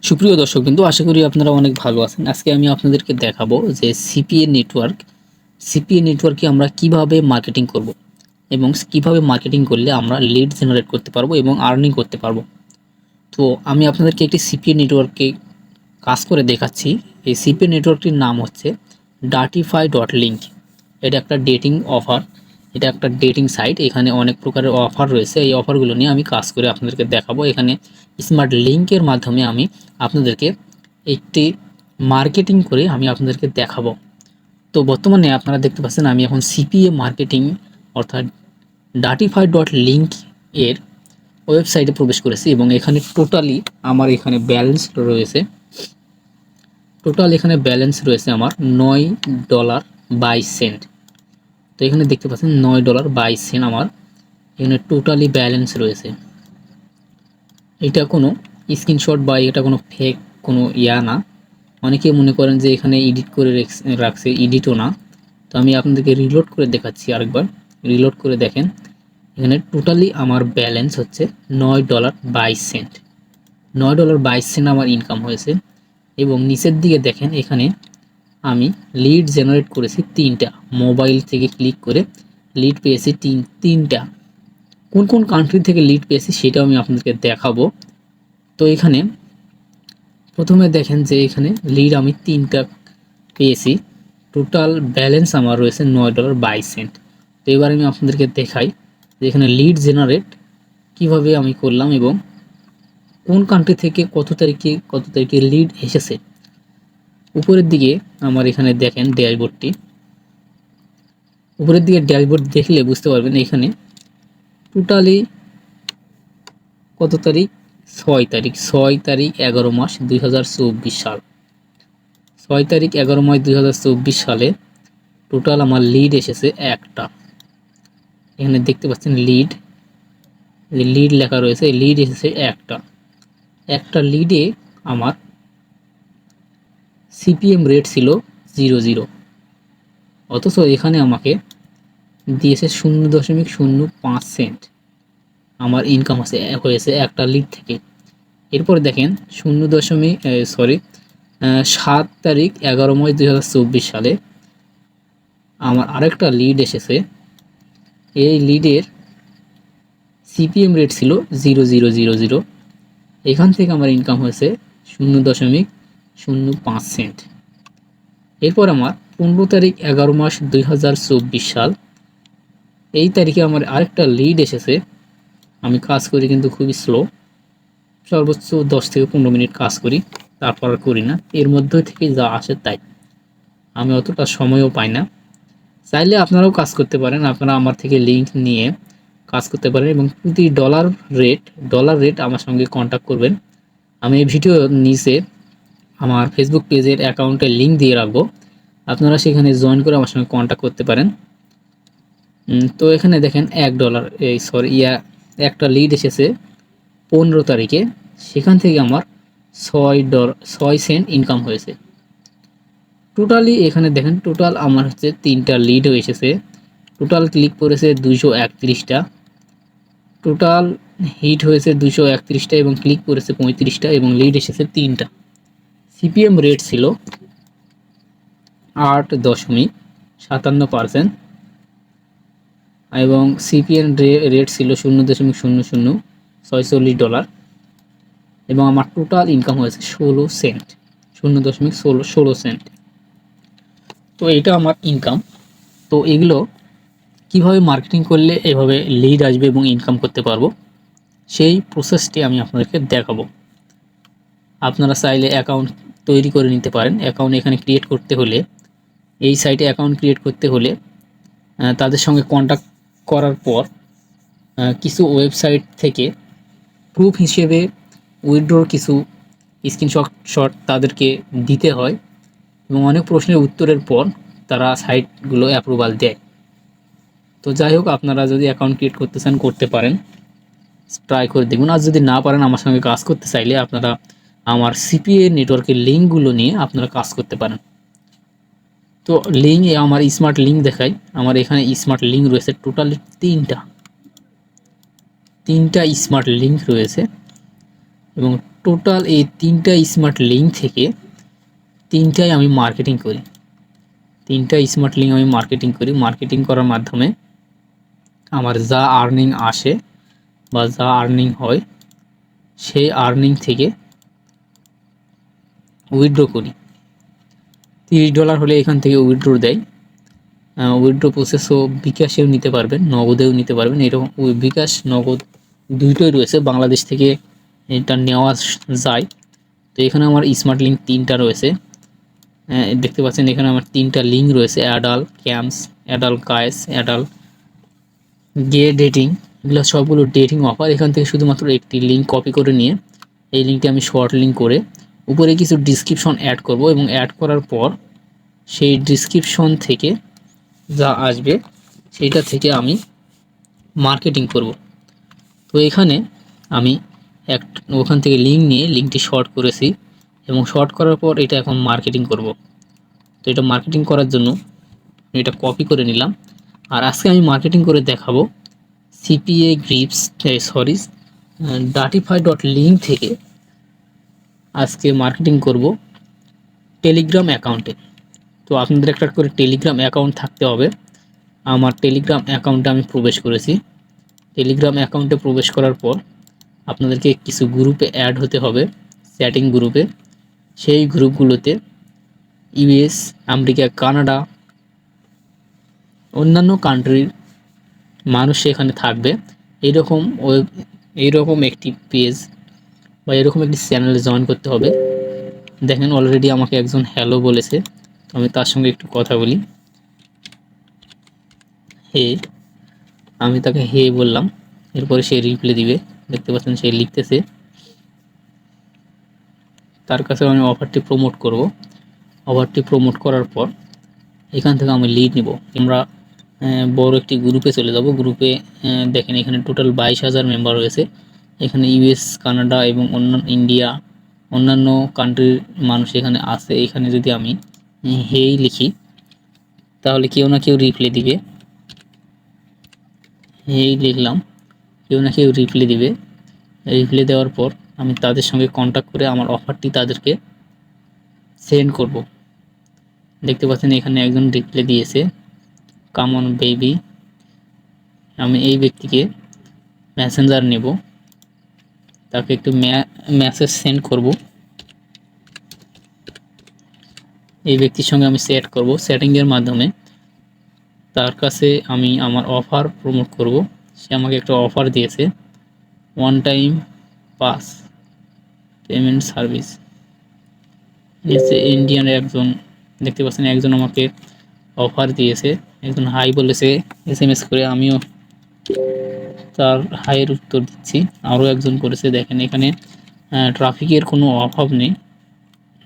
সুপ্রিয় দর্শকবৃন্দ, আশা করি আপনারা অনেক ভালো আছেন। আজকে আমি আপনাদেরকে দেখাবো যে সিপিএ নেটওয়ার্কে আমরা কিভাবে মার্কেটিং করব এবং কিভাবে মার্কেটিং করলে আমরা লিড জেনারেট করতে পারবো এবং আর্নিং করতে পারবো। তো আমি আপনাদেরকে একটি সিপিএ নেটওয়ার্কে কাজ করে দেখাচ্ছি। এই সিপিএ নেটওয়ার্কটির নাম হচ্ছে Dirtify.link। এটা একটা ডেটিং অফার, এটা একটা ডেটিং সাইট। এখানে অনেক প্রকারের অফার রয়েছে। এই অফারগুলো নিয়ে আমি কাজ করে আপনাদেরকে দেখাবো। এখানে স্মার্ট লিঙ্কের মাধ্যমে আমি আপনাদেরকে একটি মার্কেটিং করে আমি আপনাদেরকে দেখাবো। তো বর্তমানে আপনারা দেখতে পাচ্ছেন আমি এখন সিপিএ মার্কেটিং অর্থাৎ Dirtify.link এর ওয়েবসাইটে প্রবেশ করেছি এবং এখানে টোটালি আমার এখানে ব্যালেন্স রয়েছে। এখানে ব্যালেন্স রয়েছে আমার $9.22। তো এখানে দেখতে পাচ্ছেন $9.22 আমার এখানে টোটালি ব্যালেন্স রয়েছে। এটা কোনো স্ক্রিনশট বা এটা কোনো ফেক কোনো না। অনেকে মনে করেন যে এখানে এডিট করে রাখছে, এডিটও না। তো আমি আপনাদেরকে রিলোড করে দেখাচ্ছি আরেকবার। রিলোড করে দেখেন, এখানে টোটালি আমার ব্যালেন্স হচ্ছে $9.22। $9.22 আমার ইনকাম হয়েছে। এবং নিচের দিকে দেখেন, এখানে আমি লিড জেনারেট করেছি 3টা। মোবাইল থেকে ক্লিক করে লিড পেয়েছি তিনটা। কোন কোন কান্ট্রি থেকে লিড পেয়েছি সেটাও আমি আপনাদেরকে দেখাবো। তো এখানে প্রথমে দেখেন যে এখানে লিড আমি 3টা পেয়েছি। টোটাল ব্যালেন্স আমার রয়েছে $9.22। তো এবার আমি আপনাদেরকে দেখাই যে এখানে লিড জেনারেট কিভাবে আমি করলাম এবং কোন কান্ট্রি থেকে কত তারিখে লিড এসেছে। উপরের দিকে আমার এখানে দেখেন ড্যাশবোর্ডটি। উপরের দিকে ড্যাশবোর্ড দেখলে বুঝতে পারবেন এখানে টোটালি কত তারিখ, 6 তারিখ 11 মাস 2024 সাল। 6 তারিখ 11 মাস 2024 সালে টোটাল আমার লিড এসেছে একটা। এখানে দেখতে পাচ্ছেন লিড লেখা রয়েছে। লিড এসেছে একটা লিডে আমার সিপিএম রেট ছিল 0.0, অথচ এখানে আমাকে দিয়েছে 0.05 সেন্ট। আমার ইনকাম হয়েছে একটা লিড থেকে। এরপরে দেখেন 7 তারিখ 11 মাস 2024 সালে আমার আরেকটা লিড এসেছে। এই লিডের সিপিএম রেট ছিল 0.000। এখান থেকে আমার ইনকাম হয়েছে 0.05 সেন্ট। এরপর আমার 15 তারিখ 11 মাস 2024 সাল, এই তারিখে আমার আরেকটা লিড এসেছে। আমি কাজ করি কিন্তু খুবই স্লো, সর্বোচ্চ 10 থেকে 15 মিনিট কাজ করি, তারপর আর করি না। এর মধ্যে থেকে যা আসে তাই, আমি অতটা সময়ও পাই না। চাইলে আপনারাও কাজ করতে পারেন, আপনারা আমার থেকে লিঙ্ক নিয়ে কাজ করতে পারেন এবং প্রতি ডলার রেট আমার সঙ্গে কন্ট্যাক্ট করবেন। আমি এই ভিডিওর নিচে আমার ফেসবুক পেজের অ্যাকাউন্টের লিঙ্ক দিয়ে রাখবো, আপনারা সেখানে জয়েন করে আমার সঙ্গে কন্ট্যাক্ট করতে পারেন। তো এখানে দেখেন একটা লিড এসেছে 15 তারিখে, সেখান থেকে আমার $6 ইনকাম হয়েছে। টোটালি এখানে দেখেন টোটাল আমার হচ্ছে 3টা লিডও এসেছে। টোটাল ক্লিক করেছে 231টা, টোটাল হিট হয়েছে 231টা এবং ক্লিক করেছে 35টা এবং লিড এসেছে 3টা। সিপিএম রেট ছিল 8.57% এবং সিপিএম রেট ছিল $0.0046 এবং আমার টোটাল ইনকাম হয়েছে 16 সেন্ট, 0.16 সেন্ট। তো এটা আমার ইনকাম। তো এগুলো কিভাবে মার্কেটিং করলে এভাবে লিড আসবে এবং ইনকাম করতে পারবো, সেই প্রসেসটি আমি আপনাদেরকে দেখাবো। আপনারা চাইলে অ্যাকাউন্ট তৈরি করে নিতে পারেন। অ্যাকাউন্ট এখানে ক্রিয়েট করতে হলে, এই সাইটে অ্যাকাউন্ট ক্রিয়েট করতে হলে তাদের সঙ্গে কন্ট্যাক্ট করার পর কিছু ওয়েবসাইট থেকে প্রুফ হিসেবে উইথড্রর কিছু স্ক্রিনশট তাদেরকে দিতে হয় এবং অনেক প্রশ্নের উত্তরের পর তারা সাইটগুলো অ্যাপ্রুভাল দেয়। তো যাই হোক, আপনারা যদি অ্যাকাউন্ট ক্রিয়েট করতে চান করতে পারেন, ট্রাই করে দেখুন। আর যদি না পারেন, আমার সঙ্গে কাজ করতে চাইলে আপনারা আমার সিপিএ নেটওয়ার্কের লিঙ্কগুলো নিয়ে আপনারা কাজ করতে পারেন। তো আমার স্মার্ট লিঙ্ক দেখাই। আমার এখানে স্মার্ট লিঙ্ক রয়েছে টোটালি 3টা স্মার্ট লিঙ্ক রয়েছে এবং টোটাল এই 3টা স্মার্ট লিঙ্ক থেকে 3টাই আমি মার্কেটিং করি। 3টা স্মার্ট লিঙ্ক আমি মার্কেটিং করি। মার্কেটিং করার মাধ্যমে আমার যা আর্নিং আসে বা যা আর্নিং হয় সেই আর্নিং থেকে উইথড্র করি। $30 হলে এখান থেকে উইথড্র দেয়। উইথড্র প্রসেসও বিকাশেও নিতে পারবেন, নগদেও নিতে পারবেন। এরকম বিকাশ নগদ দুটোই রয়েছে, বাংলাদেশ থেকে এটা নেওয়া যায়। তো এখানে আমার স্মার্ট লিঙ্ক 3টা রয়েছে। দেখতে পাচ্ছেন এখানে আমার 3টা লিঙ্ক রয়েছে, adult camps, adult guys, adult gay dating. এগুলো সবগুলো ডেটিং অফার। এখান থেকে শুধুমাত্র একটি লিঙ্ক কপি করে নিয়ে এই লিঙ্কটি আমি শর্ট লিঙ্ক করে উপরে কিছু ডিসক্রিপশন অ্যাড করব এবং অ্যাড করার পর সেই ডিসক্রিপশন থেকে যা আসবে সেইটা থেকে আমি মার্কেটিং করব। তো এখানে আমি ওখান থেকে লিঙ্ক নিয়ে লিঙ্কটি শর্ট করেছি এবং শর্ট করার পর এটা এখন মার্কেটিং করব। তো এটা মার্কেটিং করার জন্য এটা কপি করে নিলাম। আর আজকে আমি মার্কেটিং করে দেখাবো সিপিএ গ্রিপস ডাটিফাই.লিঙ্ক থেকে আজকে মার্কেটিং করব টেলিগ্রাম অ্যাকাউন্টে। তো আপনাদের একটা করে টেলিগ্রাম অ্যাকাউন্ট থাকতে হবে। আমার টেলিগ্রাম অ্যাকাউন্টে আমি প্রবেশ করেছি। টেলিগ্রাম অ্যাকাউন্টে প্রবেশ করার পর আপনাদেরকে কিছু গ্রুপে অ্যাড হতে হবে, চ্যাটিং গ্রুপে। সেই গ্রুপগুলোতে ইউএস, আমেরিকা, কানাডা, অন্যান্য কান্ট্রির মানুষ সেখানে থাকবে। এইরকম একটি পেজ বা এরকম একটি চ্যানেলে জয়েন করতে হবে। দেখেন অলরেডি আমাকে একজন হ্যালো বলেছে, তো আমি তার সঙ্গে একটু কথা বলি। হে, আমি তাকে হে বললাম, এরপরে সে রিপ্লাই দিবে। দেখতে পাচ্ছেন সে লিখতেছে। তার কাছে আমি অফারটি প্রমোট করব। অফারটি প্রমোট করার পর এখান থেকে আমি লিড নিব। আমরা বড় একটি গ্রুপে চলে যাব। গ্রুপে দেখেন এখানে টোটাল 22,000 মেম্বার রয়েছে। এখানে ইউএস, কানাডা এবং ইন্ডিয়া, অন্যান্য কান্ট্রির মানুষ এখানে আছে। এখানে যদি আমি হেই লিখি তাহলে কেউ না কেউ রিপ্লাই দিবে। হেই লিখলাম, কেউ না কেউ রিপ্লাই দিবে। রিপ্লাই দেওয়ার পর আমি তাদের সঙ্গে কন্ট্যাক্ট করে আমার অফারটি তাদেরকে সেন্ড করব। দেখতে পাচ্ছেন এখানে একজন রিপ্লাই দিয়েছে, কাম অন বেবি। আমি এই ব্যক্তিকে মেসেঞ্জার নেব, তাকে একটু মেসেজ সেন্ড করব। এই ব্যক্তির সঙ্গে আমি চ্যাট করব। চ্যাটিংয়ের মাধ্যমে তার কাছে আমি আমার অফার প্রমোট করব। সে আমাকে একটা অফার দিয়েছে, one time pass payment service. ইন্ডিয়ানের একজন, দেখতে পাচ্ছেন একজন আমাকে অফার দিয়েছে, একজন হাই বলেছে এসএমএস করে। আমিও তার হাইয়ের উত্তর দিচ্ছি। আরও একজন করেছে। দেখেন এখানে ট্রাফিকের কোনো অভাব নেই।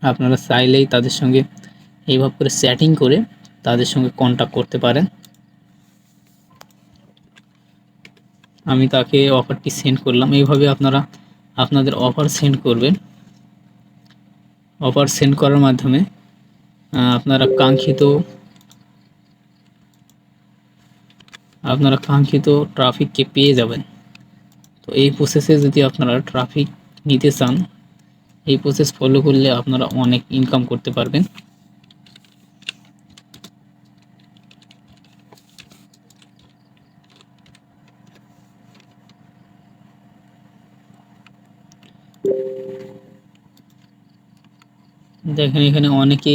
আপনারা চাইলেই তাদের সঙ্গে এইভাবে করে চ্যাটিং করে তাদের সঙ্গে কন্ট্যাক্ট করতে পারেন। আমি তাকে অফারটি সেন্ড করলাম। এইভাবে আপনারা আপনাদের অফার সেন্ড করবেন। অফার সেন্ড করার মাধ্যমে আপনারা কাঙ্ক্ষিত ট্রাফিককে পেয়ে যাবেন। তো এই প্রসেসে যদি আপনারা ট্রাফিক নিতে চান, এই প্রসেস ফলো করলে আপনারা অনেক ইনকাম করতে পারবেন। দেখেন এখানে অনেকে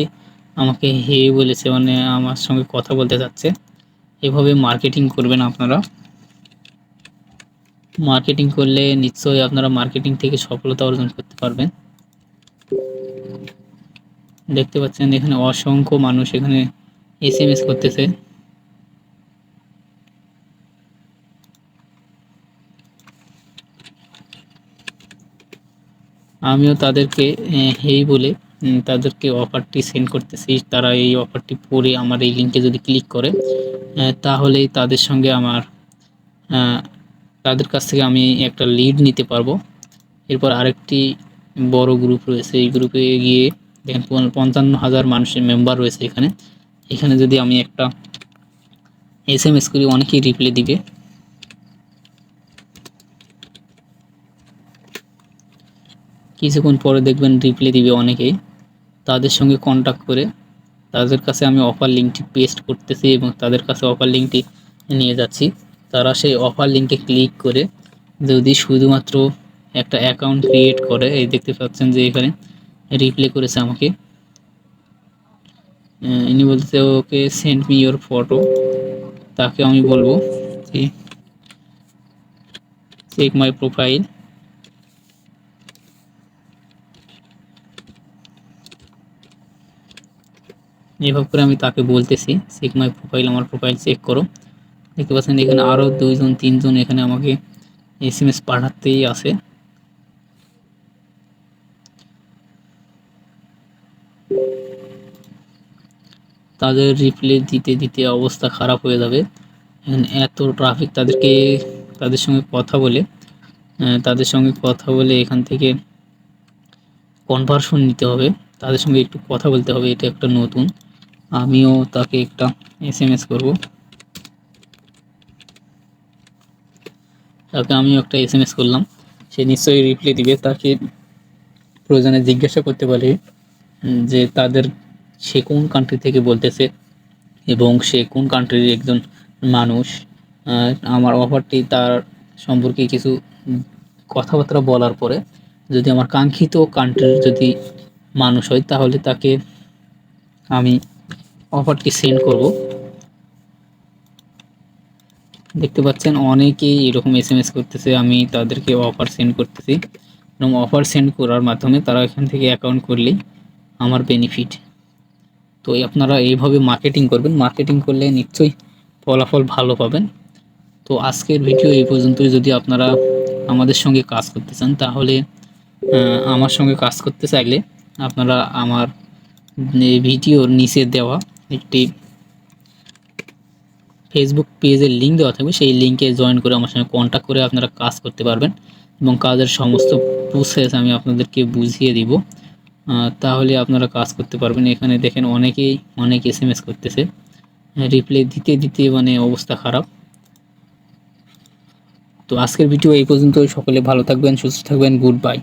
আমাকে হে বলেছে, মানে আমার সঙ্গে কথা বলতে চাচ্ছে। এভাবে মার্কেটিং করবেন আপনারা। মার্কেটিং করলে নিশ্চয়ই আপনারা মার্কেটিং থেকে সফলতা অর্জন করতে পারবেন। দেখতে পাচ্ছেন এখানে অসংখ্য মানুষ এখানে এসএমএস করতেছে। আমিও তাদেরকে হেই বলে তাদেরকে অফারটি সেন্ড করতেছি। তারা এই অফারটি পড়ে আমার এই লিঙ্কে যদি ক্লিক করে তাহলেই তাদের সঙ্গে আমার তাদের কাছ থেকে আমি একটা লিড নিতে পারবো। এরপর আরেকটি বড় গ্রুপ রয়েছে, এই গ্রুপে গিয়ে দেখেন 55,000 মানুষের মেম্বার রয়েছে এখানে। এখানে যদি আমি একটা এসএমএস করি অনেকেই রিপ্লাই দিবে। কিছুক্ষণ পরে দেখবেন রিপ্লাই দিবে অনেকেই। তাদের সঙ্গে কন্ট্যাক্ট করে তাদের কাছে আমি অফার লিঙ্কটি পেস্ট করতেছি এবং তাদের কাছে অফার লিঙ্কটি নিয়ে যাচ্ছি। তারা সেই অফার লিঙ্কে ক্লিক করে যদি শুধুমাত্র একটা অ্যাকাউন্ট ক্রিয়েট করে, এই দেখতে পাচ্ছেন যে এখানে রিপ্লাই করেছে আমাকে। ইনি বলতে ওকে সেন্ড মি ইওর ফটো। তাকে আমি বলবো যে চেক মাই প্রোফাইল। এভাবে করে আমি তাকে বলতেছি চেক মাই প্রোফাইল, আমার প্রোফাইল চেক করো। দেখতে পাচ্ছেন এখানে আরও 2-3 জন এখানে আমাকে SMS পাঠাতেই আছে। তাদের রিপ্লাই দিতে দিতে অবস্থা খারাপ হয়ে যাবে। এখানে এত ট্রাফিক, তাদের সঙ্গে কথা বলে এখান থেকে কনভার্সন নিতে হবে, তাদের সঙ্গে একটু কথা বলতে হবে। এটা একটা নতুন, আমিও তাকে একটা SMS করব। তাকে আমিও একটা SMS করলাম, সে নিশ্চয়ই রিপ্লাই দিবে। তাকে প্রয়োজনে জিজ্ঞাসা করতে পারে যে সে কোন কান্ট্রি থেকে বলতেছে এবং সে কোন কান্ট্রির একজন মানুষ। আমার অফারটি তার সম্পর্কে কিছু কথাবার্তা বলার পরে যদি আমার কাঙ্ক্ষিত কান্ট্রির যদি মানুষ হয় তাহলে তাকে আমি অফারটি সেন্ড করব। দেখতে পাচ্ছেন অনেকেই এরকম SMS করতেছে, আমি তাদেরকে অফার সেন্ড করতেছি এবং অফার সেন্ড করার মাধ্যমে তারা এখান থেকে অ্যাকাউন্ট করলেই আমার বেনিফিট। তো আপনারা এইভাবে মার্কেটিং করবেন, মার্কেটিং করলে নিশ্চয়ই ফলাফল ভালো পাবেন। তো আজকের ভিডিও এই পর্যন্তই। যদি আপনারা আমাদের সঙ্গে কাজ করতে চান তাহলে আমার সঙ্গে কাজ করতে চাইলে আপনারা আমার ভিডিওর নিচে দেওয়া একটি ফেসবুক পেজের লিঙ্ক দেওয়া থাকবে, সেই লিঙ্কে জয়েন করে আমার সঙ্গে কন্ট্যাক্ট করে আপনারা কাজ করতে পারবেন এবং কাজের সমস্ত প্রসেস আমি আপনাদেরকে বুঝিয়ে দিব। তাহলে আপনারা কাজ করতে পারবেন। এখানে দেখেন অনেকেই অনেক SMS করতেছে, রিপ্লাই দিতে দিতে মানে অবস্থা খারাপ। তো আজকের ভিডিও এই পর্যন্তই। সকলে ভালো থাকবেন, সুস্থ থাকবেন। Good bye.